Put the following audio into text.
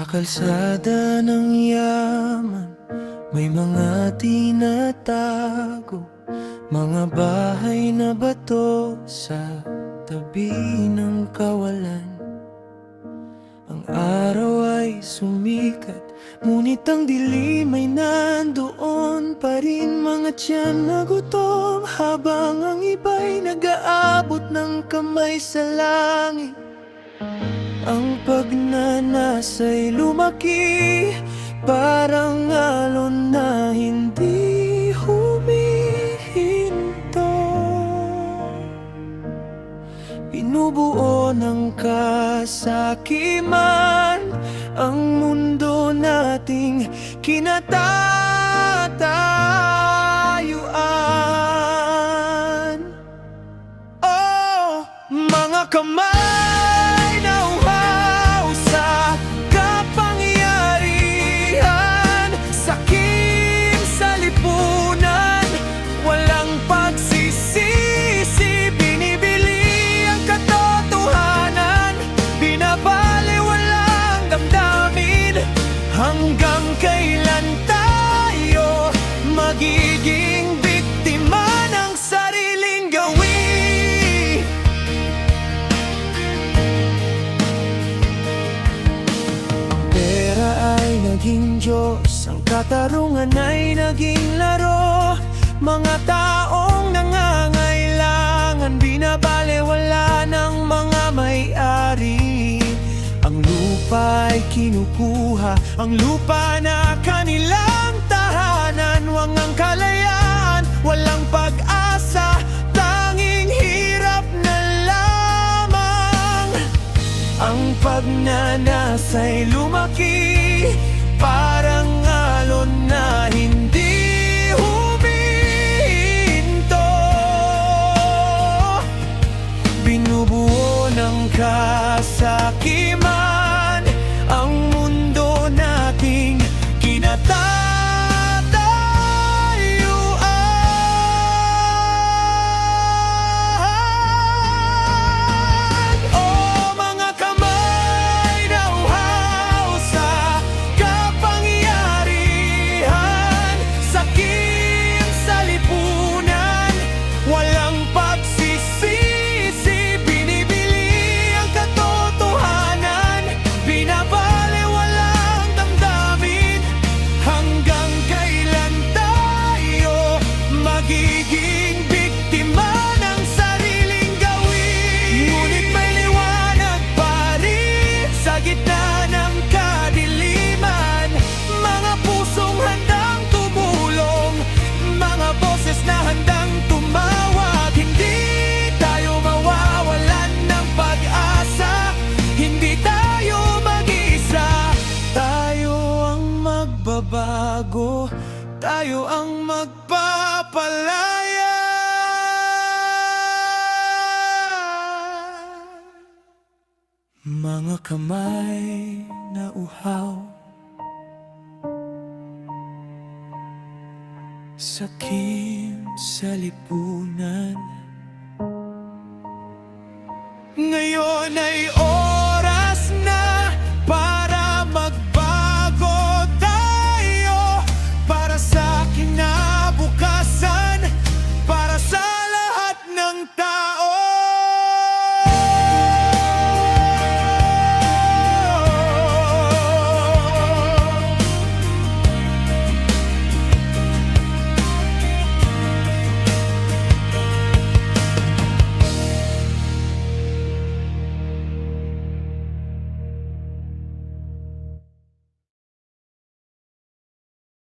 kalsada ng yaman, may mga tinatago, mga bahay na bato sa tabi ng kawalan. Ang araw ay sumikat, ngunit ang dilim ay nandoon pa rin. Mga tiyan na gutom, habang ang iba'y nag-aabot ng kamay sa langit. Ang pagnanasa'y lumaki, parang alon na hindi humihinto. Binubuo ng kasakiman ang mundo nating kinatatayuan. Oh, mga kamay na uhaw sa kapangyarihan, sakim sa lipunan, walang pagsisisi. Binibili ang katotohanan, binabaliwalang damdamin. Hanggang kailan tayo magiging biktima ng sariling gawi? Pera ay naging Diyos, ang katarungan ay naging laro. Mga taong nangangailangan, binabalewala ng mga may-ari. Ang lupa ay kinukuha, ang lupa na kanilang tahanan. Walang kalayaan, walang pag-asa, tanging hirap na lamang. Ang pagnanasa'y lumaki, parang alon na hindi humihinto. Binubuo ng kasakiman ang mundo nating kinatatayuan. Oh, mga kamay na uhaw sa kapangyarihan, sakim sa lipunan, walang pagsisisi. Binibili ang katotohanan, binabaliwalang damdamin. Hanggang kailan tayo magiging biktima ng sariling gawin? Ngunit may liwanag pa rin sa gitna ng kadiliman. Mga pusong handang tumulong, mga boses na handang tumawag. Hindi tayo mawawalan ng pag-asa, hindi tayo mag-iisa. Tayo ang magbabago, tayo ang magpapalaya. Mga kamay na uhaw, sakim sa lipunan, ngayon ay